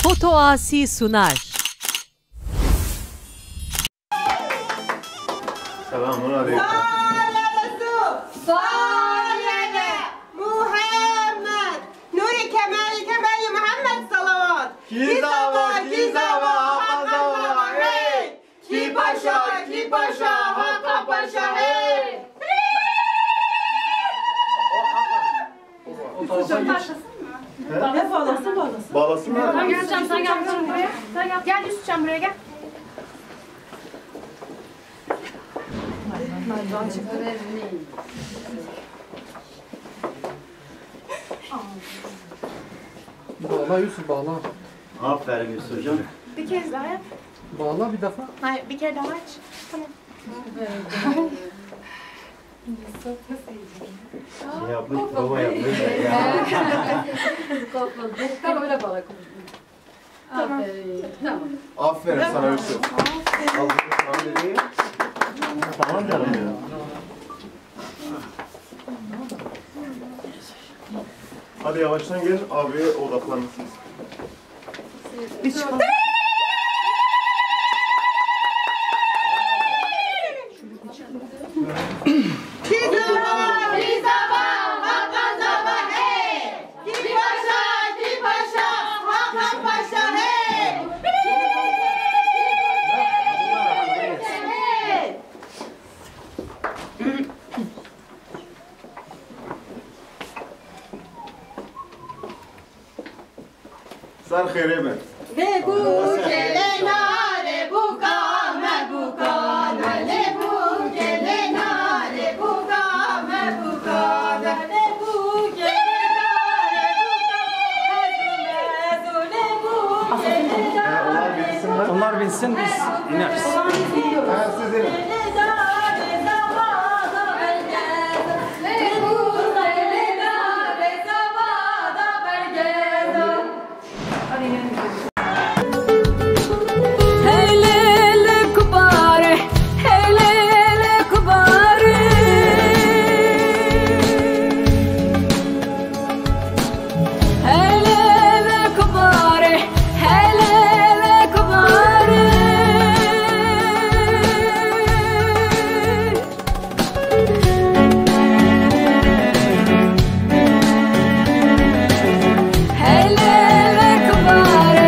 Foto Asi sunar. Selamun aleyküm. Salale Muhammed Nuri Kemal Muhammed salavat. Kizava Hakan hey. Ki paşa Hakan paşa hey. Ne bağlasın? Bağlasın mı? Sen gel buraya. Gel Yusufcan buraya gel. Bağla Yusuf, bağla. Aferin Yusuf hocam. Bir kez daha yap. Bağla bir defa. Hayır, bir kere daha aç. Tamam. Şey yapmış, prova yapmış. Tamam öyle bağla. Tamam. Tamam. Aferin sana Yusuf. Al bunu dedi. Tamam canım ya. Hadi yavaştan gelin, abiye odaklanırsınız. Kizava Hakan zava hey. Ki paşa Hakan paşa hey. Sar khayre ben. Lebu kelena lebuka mebuka lebu kelena lebuka mebuka lebu kelena lebuka Onlar bilsin, biz ineriz. Siz inin. Hele kubare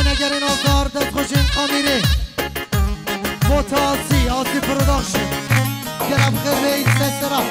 نگرین آزار دست خوشین قامیری موتازی آزی پروداکشن گرم خیلی این سسترا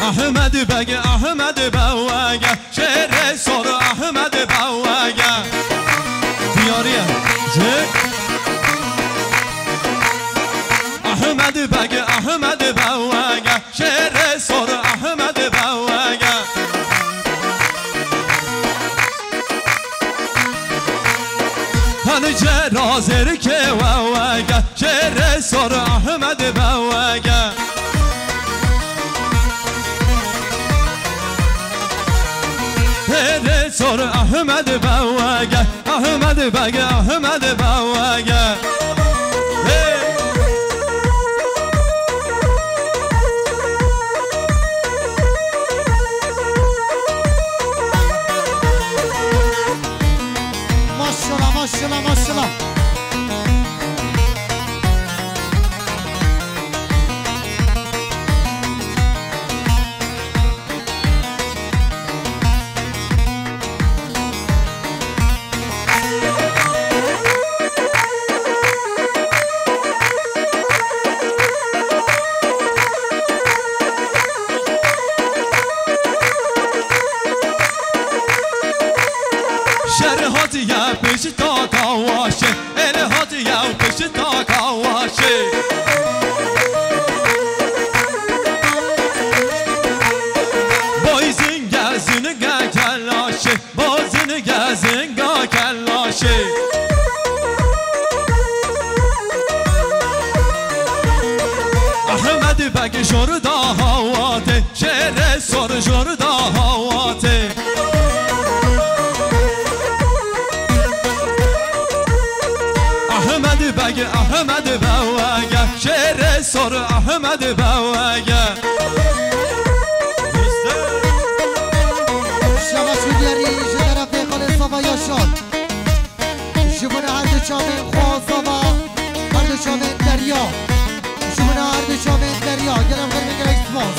Ahmed bege Ahmed bawage şehre soru Ahmed bawage diyarıya Ahmed bege Ahmed bawage şehre soru Ahmed bawage منجه رازر که ووگه شعر سر احمد بوگه شعر سر احمد بوگه احمد بگه احمد بوگه ماشاءالله ماشاءالله شرهات یا پیش تا کاواشه الهات یا پیش تا کاواشه بایزین گزین گا کلاشه بازین گزین گا کلاشه احمد بگ جردا هواته شعر سر جردا هواته احمد بگ احمد بوگه شعر سر احمد بوگه شباشو دیاری جدرف خال صبا یاشان جبون هر دو چامن خواه هر دو چامن دریا جبون هر دو چامن دریا گرم خیلی میگه اکسپاس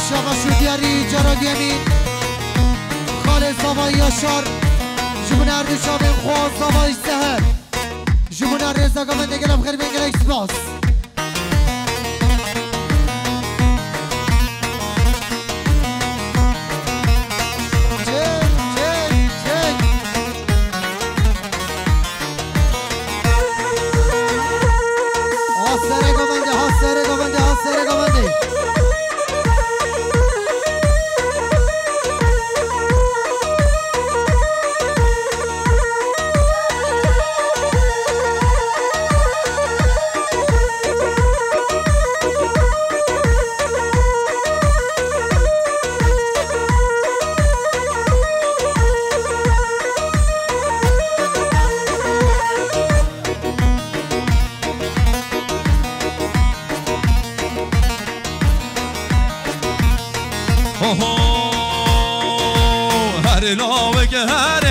شباشو دیاری جرا دیمین خال صبا یاشان جبون هر دو چامن خواه صبا سهر جبون هر رزا گمن گرم خیلی میگه اکسپاس هر لاوه که هر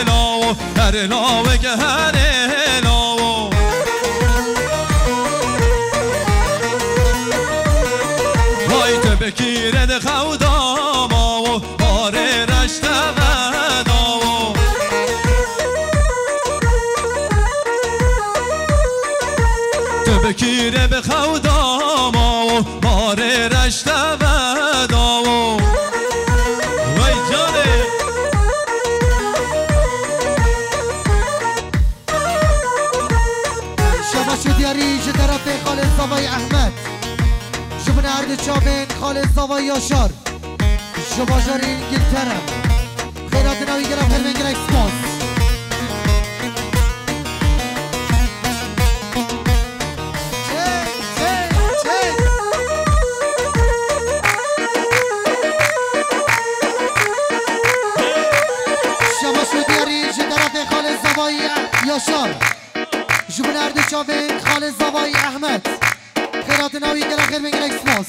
لاو هر لاوه که هر لاو وای تو بکیره ده خوداما و باره رشته غداو تو بکیره به خوداما و باره رشته غداو وای جانه شباشو دیاری جه طرف خالد زوای احمد جبن عرد چابین خالد زوای یاشار شباجار انگلترم خیرات نوی گرم خیلی منگل اکسپاس شباشو دیاری جه طرف خالد زوای یاشار جبن عرد چابین خالد زوای احمد خیرات نوی گرم خیلی منگل اکسپاس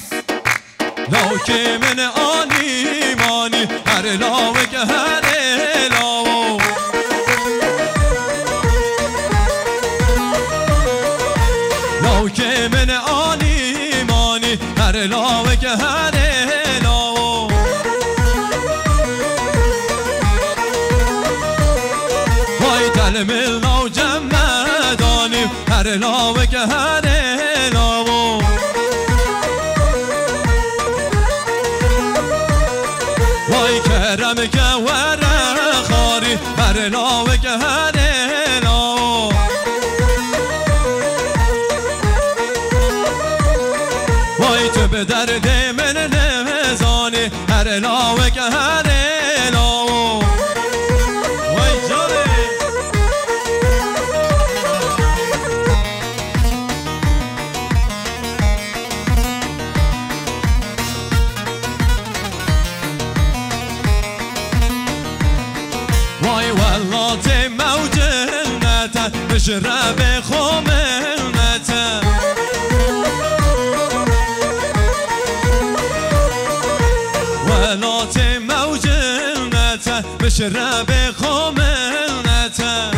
لاو که من آنی مانی هر لاوه که هر لاو لاو که من آنی مانی هر لاوه که هر لاو وای دل من لاو جمع دانیم هر لاوه که هر لاو وای کرم که ور خاری هر لاوه که هر لاو وای تو به درد من نمیزانی هر لاوه که هر لاو وای جانه بشرب خملنته ولات موجلنته بشرب خملنته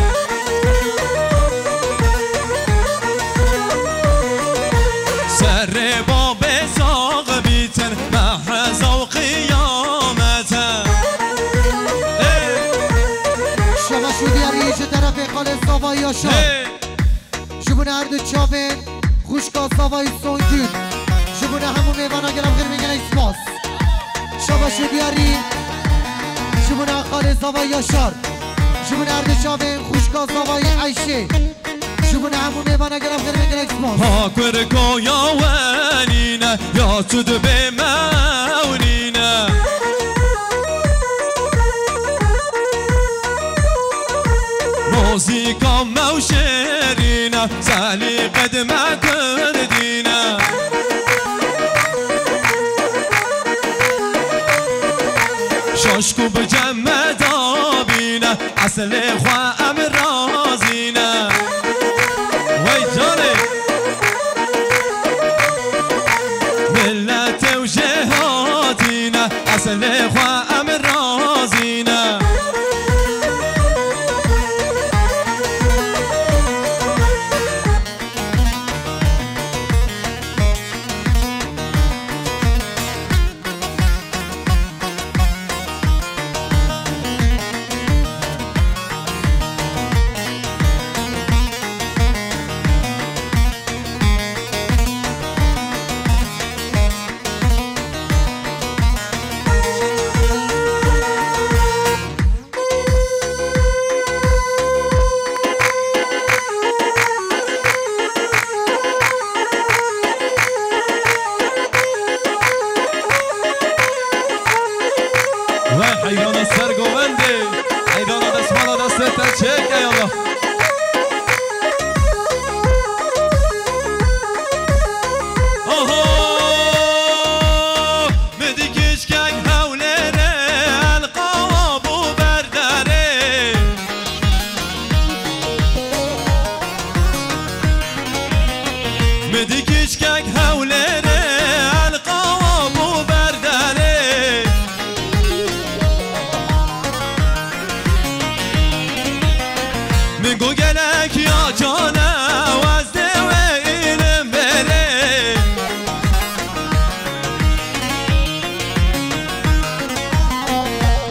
سر باب ساق بیتن محرز و قیامته شما شدی ریش طرف خال ساوای آشان شبونه هر دو چاپه خوشگاه ساوای سونگون شبونه همون میوانا گرم خیر میگن اسماس شما شدی ری شبونه خال ساوای آشار شبونه هر دو چاپه خوشگاه ساوای عیشه شبونه همون میوانا گرم خیر میگن اسماس ها کرکو یا ونینه یا تود به مونینه موسیقى موشرينا سالي قد ما كردينا شاشكو بجمع دابينا عسل خوا امرازينا وي جاني ملت وجهاتينا عسل خوا امرازينا حیران از سرگونده حیران از مالا دست چک ای الله آها مدی کشکک حولره القاب و بردره مدی کشکک حولره القاب و بردره میگو گلک یا جانه وزده و اینم بره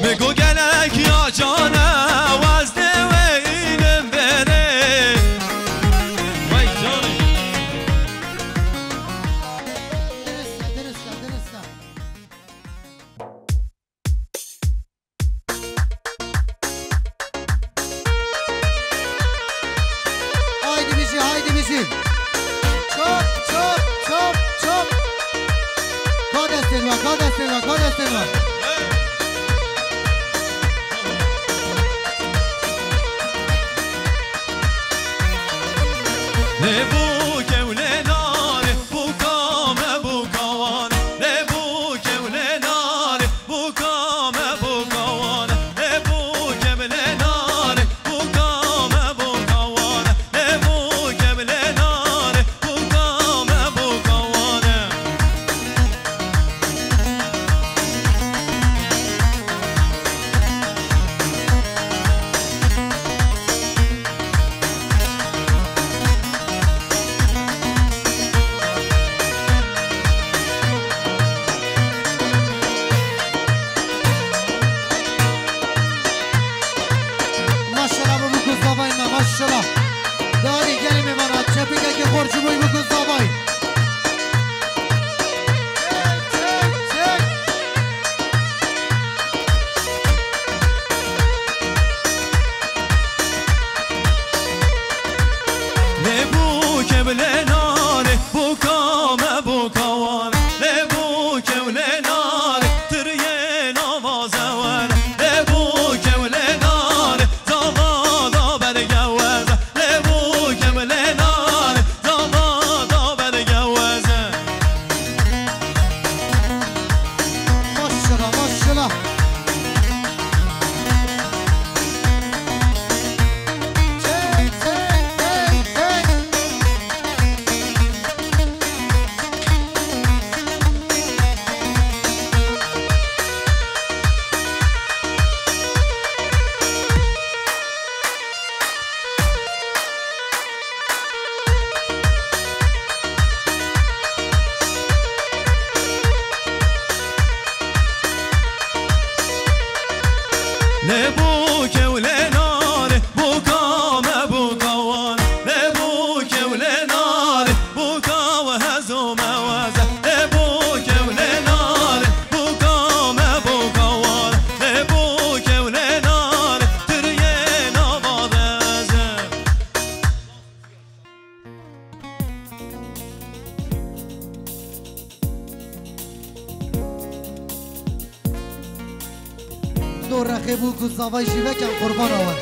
میگو گلک یا جانه وزده و اینم بره وای جانی درسته haydi bizi çop çop çop çop kod destek var ne bu kevle nare bu kame bu kavan ne bu kevle nare bu kame bu kavan ne bu kevle nare bu kame bu kavan ne bu kevle nare bu kame bu kavan لبوك ولنار بوكام بوكوان لبوك ولنار بوكا وهزو موازة لبوك ولنار بوكام بوكوان لبوك ولنار تريين بادزة دور رخیبو که زاوای جیوه کن قربان آور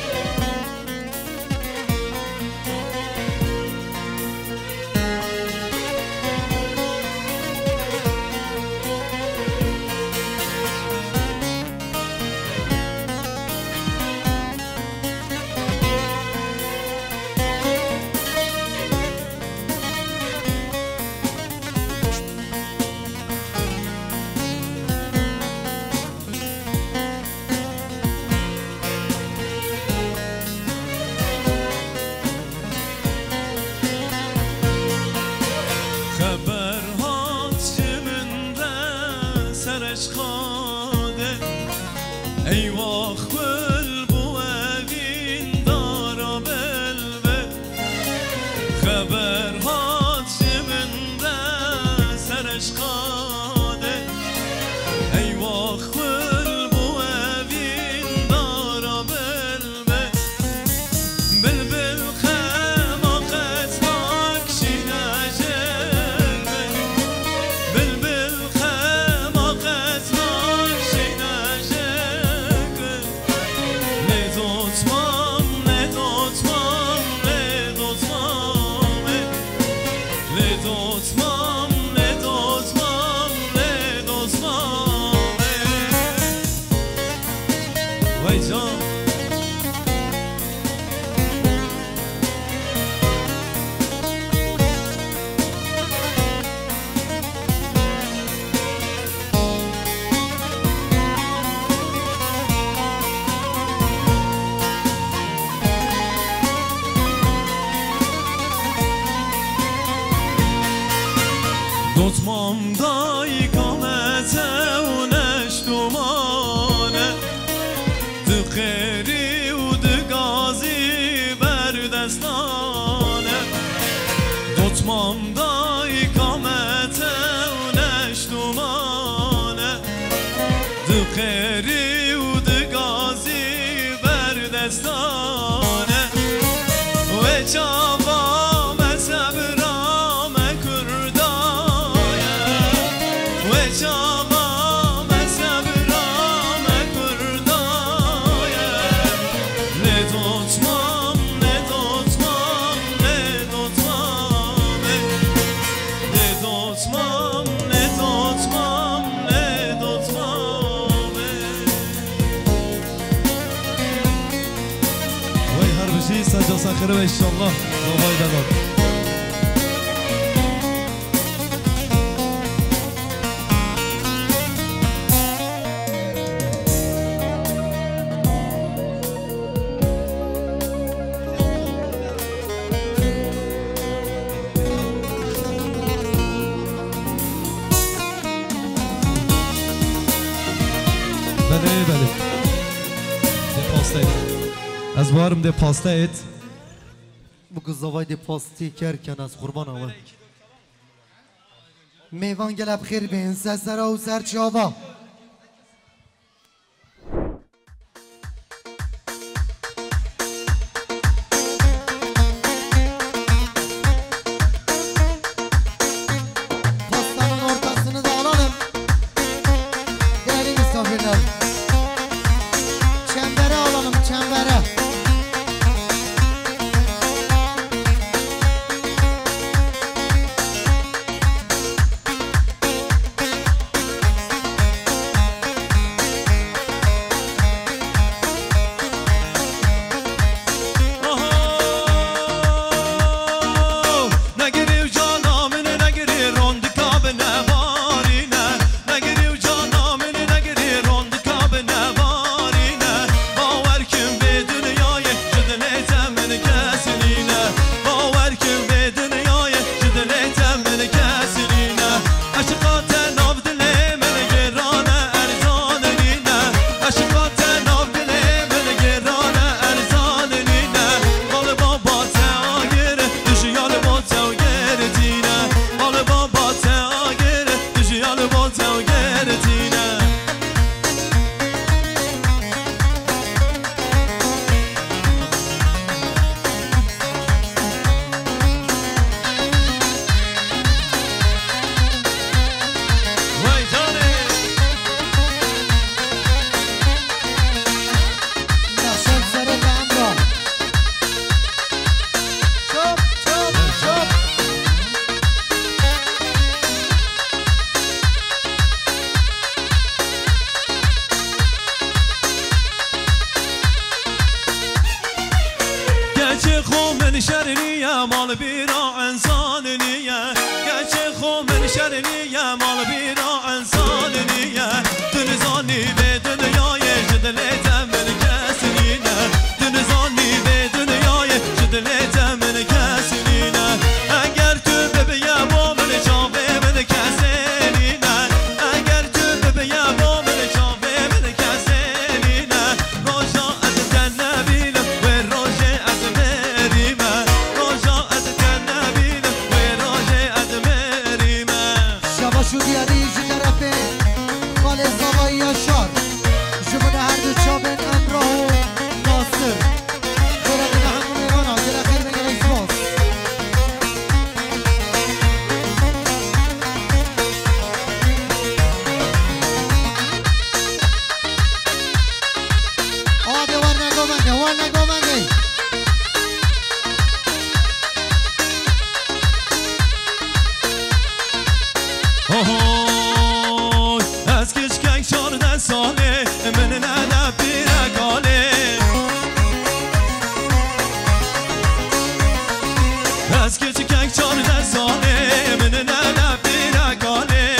خبر هات جمنده سرش خاده ای واخ بل بوین دارا بلبل خبر هات جمنده سرش خاده ای واخ بل بوین دارا بلبل بلبل خما قطعك شناجل بلبل خما قطعك شناجل لدوتمام لدوتمام لدوتمام لدوتمام لدوتمام لدوتمام وای جان دوتمام دای کامته و نشتمانه دو خیری و دو گازی بر دستانه دوتمام دای کامته و نشتمانه دو خیری و دو گازی بر دستانه و چاوام صبرام کردایه و چاوام صبرام کردایه لدوتمام لدوتمام لدوتمام لدوتمام لدوتمام لدوتمام وای هر بشی سجا سخیره و انشالله دوبای دادم بله بله ده پاستا ایت از بارم ده پاستا ایت بگو زاوای دی پاستی کرکن از قربان آور میوان گل بخیر بین سرا و سرچاوا pastanın ortasını da alalım değerli misafirler çembere alalım çembere من شرنیه مال بیرا انسانیه گچه خو من شرنیه مال بیرا انسانیه دنزانی به دنیای جدلیت من کسی نه دنزانی به دنیای جدلیت من کسی نه اگر تو ببیا با من جاوه من کسی نه اگر تو ببیا با من جاوه من کسی نه روزا از تنبیلم و روزه از مریمه روزا از تنبیلم و روزه از مریمه شبا شدی علیج طرف خال زوایی یاشار جبون هر دو چابن امراه و ناصر برای به همون ایرانا گل خیر بگل ایزماز آده ور نگو منده ور نگو منده اوه از کچکک 14 ساله من نه پیرگاله از کچکک 14 ساله من نه پیرگاله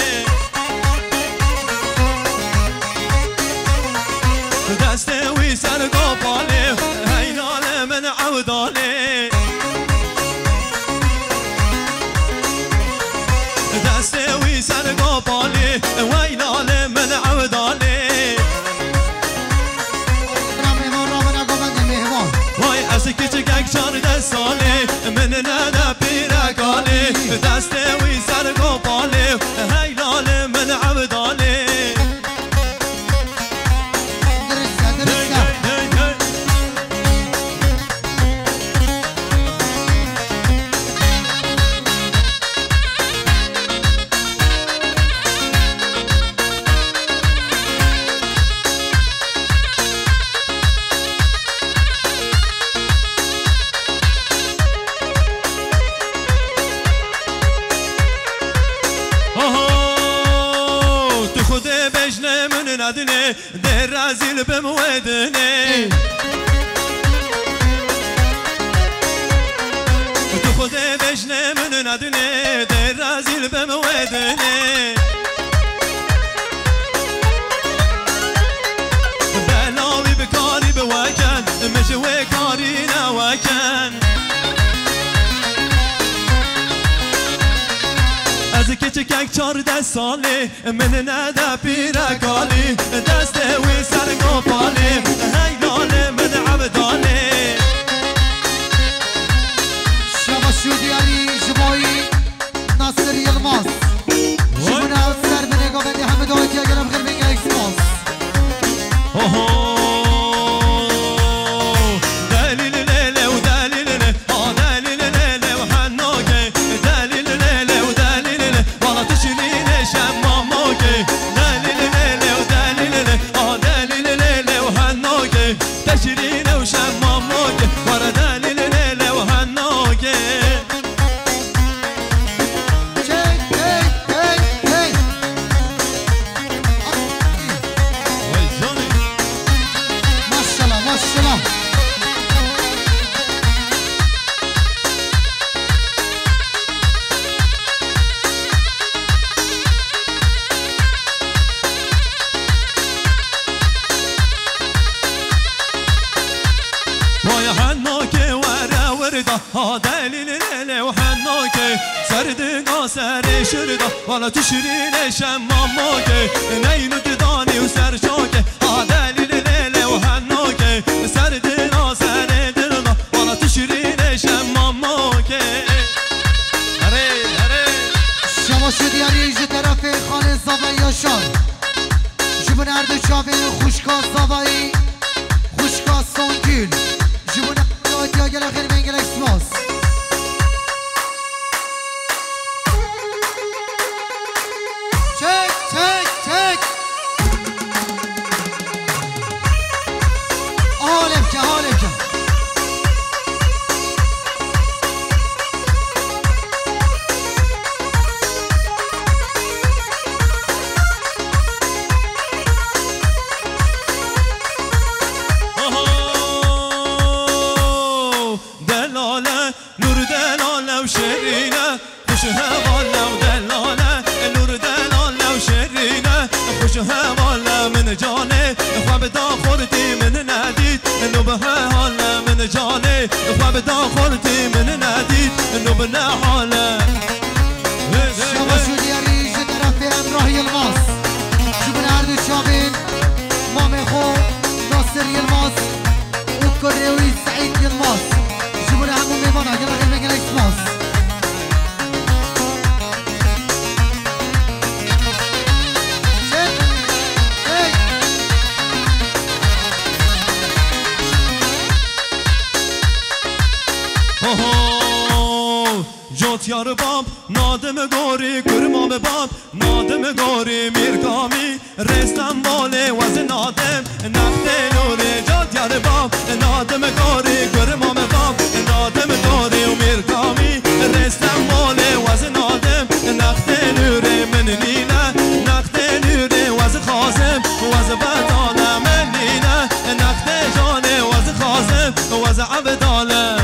دست وی سر قباله هینال من عوداله دست وی سر قباله وینال من عوداله برام مهمان را من نگو منده مهمان وای از کچکک 14 ساله من نه پیرگاله دست وی سر قباله هینال من عوداله درسته درسته اوه تو خود بجنه من ندنه در رزیل بمودنه تو خود بجنه من ندنه در رزیل بمودنه بلاوی بکاری بوکن مجوه کاری نوکن از کچکک 14 ساله من نده پیرگالی دست وی سر قباله هیلاله من عبداله شبا شدی علی جبایی ناصر یلماز جبون هر سر به نگاه بندی همه دایتی اگرم خیر بگه ایکسماز دلیل لیله و دلیل لیله دلیل لیله و حناکه دلیل لیله و دلیل لیله والا تشرینه شماماکه دلیل لیله و دلیل لیله دلیل لیله و حناکه تشرینه و شماماکه والا دلیل لیله و حناکه چک هی هی هی وای جانی ماشالله ماشالله وای حناکه وره ورده دلیل لیله و حناکه سردگا سر شرده والا تو شیرین شماماکه نیلو دانی و سرشاکه دلیل لیله و حناکه سردگا سر دلده والا تو شیرین شماماکه هره هره شما شدی علی ج طرف خانه زاوایی یاشار جبون هر دو چابن خوشکا زاوایی خوشکا سانگیل جبون دایتی اگرم خیر بگه ایکسماز چک چک چک حاله خواب دا خورتی من ندید انو بنا حاله شما شو دیاری جه طرف امراه یلماس جبن هر دو شابین مام خو ناصر یلماس و کروی سعید یلماس جبن همون میوانا گلا خیلی بگن اسماس جوت یار باب نادم گوری کرمام باب نادم گوری میرکامی رستم باله وز نادم نخت نوری جوت یار باب نادم گوری کرمام باب نادم گوری و میرکامی رستم باله وز نادم نخت نوری من نینه نخت نوری وز خازم وز بدانه من نینه نخت جانه وز خازم وز عبدانه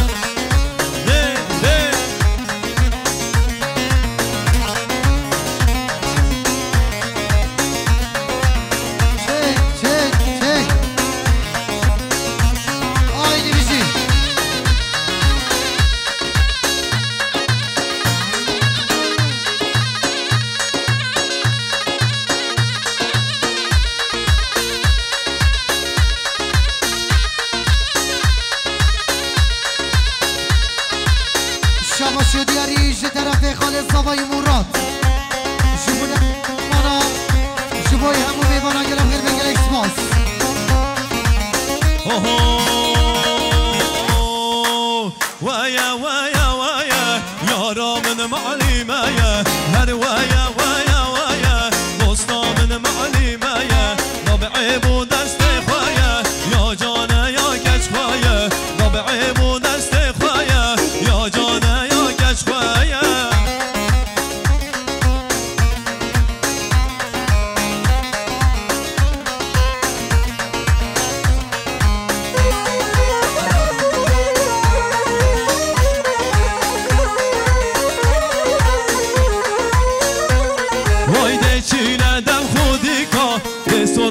صبای مراد شبونه مانا شبای همو میوانا گلم غیر بگل اکسماس ويا ويا ويا يارا من معلمة يا هر ويا ويا ويا دوستا من معلمة يا ضبعي بو دست خوايا يا جانا يا كش خوايا ضبعي بو دست خوايا يا جانا يا كش خوايا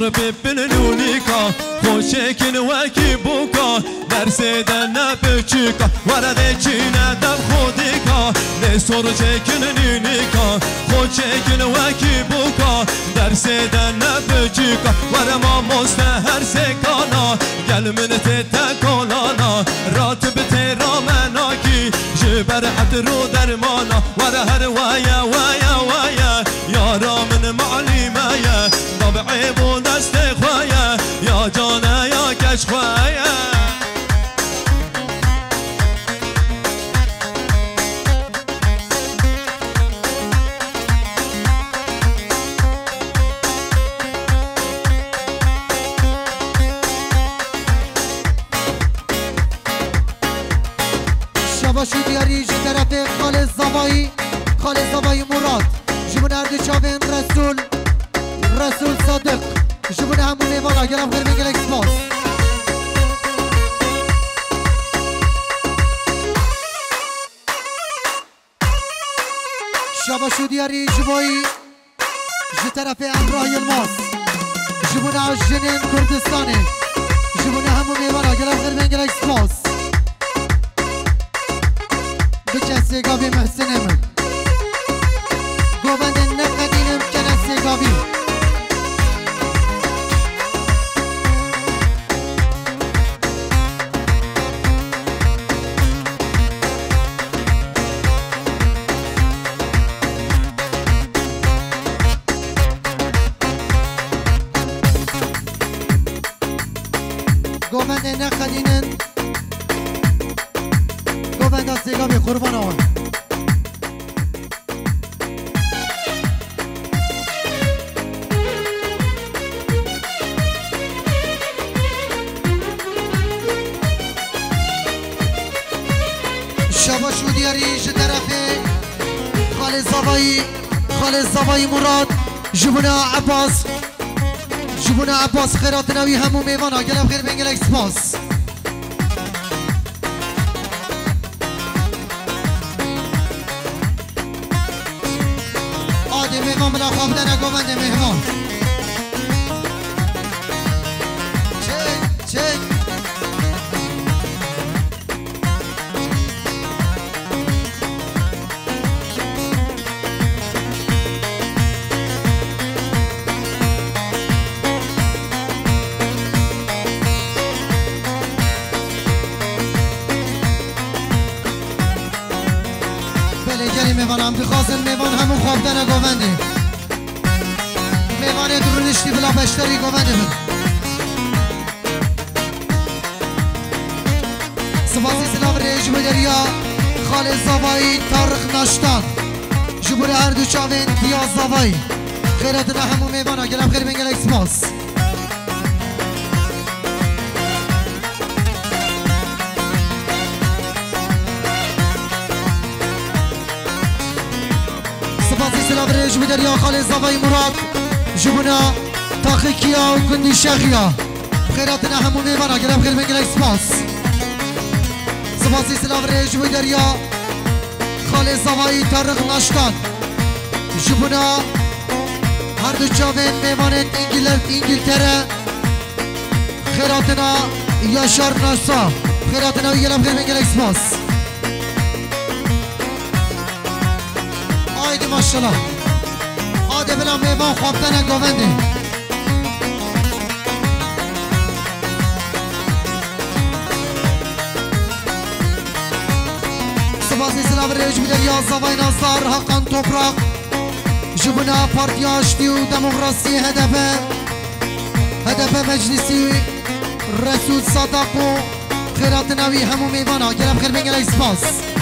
ببلونيكا خوشكن وكي بوكا درسدنا بچيكا وردچينا دم خوديكا لسورچكن نينيكا خوشكن وكي بوكا درسدنا بچيكا ورما مستهر سكانا گل من تتكولانا راتب ترامناكي جبر عطرو درمانا ورهر ويا ويا ويا يارا من معلمة يا ضبعي بو دست خوايا يا جانا يا كش خوايا شباشو دیاری جه طرف خالص زبایی مراد جبن هر دو چاوین رسول صادق جبن همون میوانا گرم غیر بگل اکسماس شباشو دیاری جبایی جه طرف امراه یلماس جبن عجنین کردستانی جبن همون میوانا گرم غیر بگل اکسماس بچه گابی محسنم گوبند نقدینم کنه گابی گوبند نقدینن گوبند سیگابی قربان آن شباشو دیاری جه طرف خالص زبایی مراد جبنا عباس خیرات نوی همون میوانا گلم خیر بینگل اکسپاس آده میوان بلا خوابده نگومنده مهمان چک میوان هم بخواستن میوان همون خوابدن گوونده میوان درونشتی بلا بشتری گوونده من سپاسی سلام ریج بدریا خالد زاوایی تارق ناشتان جبور هر دو چاوین دیاز زاوایی خیرات نه همون میوان ها گلم خیر بینگل اکسپاس سلام ریج بدریا خالد زاوایی مراد جبونا تاخیکیا و گندی شخیا خیرات نه همون میوان ها گلم خیر بینگل اکسپاس سپاسی سلام ریج بدریا خالد زاوایی تارق ناشتان جبونا هر دو چاوین میوانت انگلتره خیراتنا یاشار ناسا خیراتنا یلم خیر بینگل اکسپاس آیدی ماشالله آده بلا میوان خوابتن گوونده سپاسی سلام ریج بدر یا زوای ناصر حقا توپراق جبنا پارتیاشتی و دموکراسی هدف مجلسی رسول صادق و خیرات نوی همو میوانا گرم خیر بینگل اکسپاس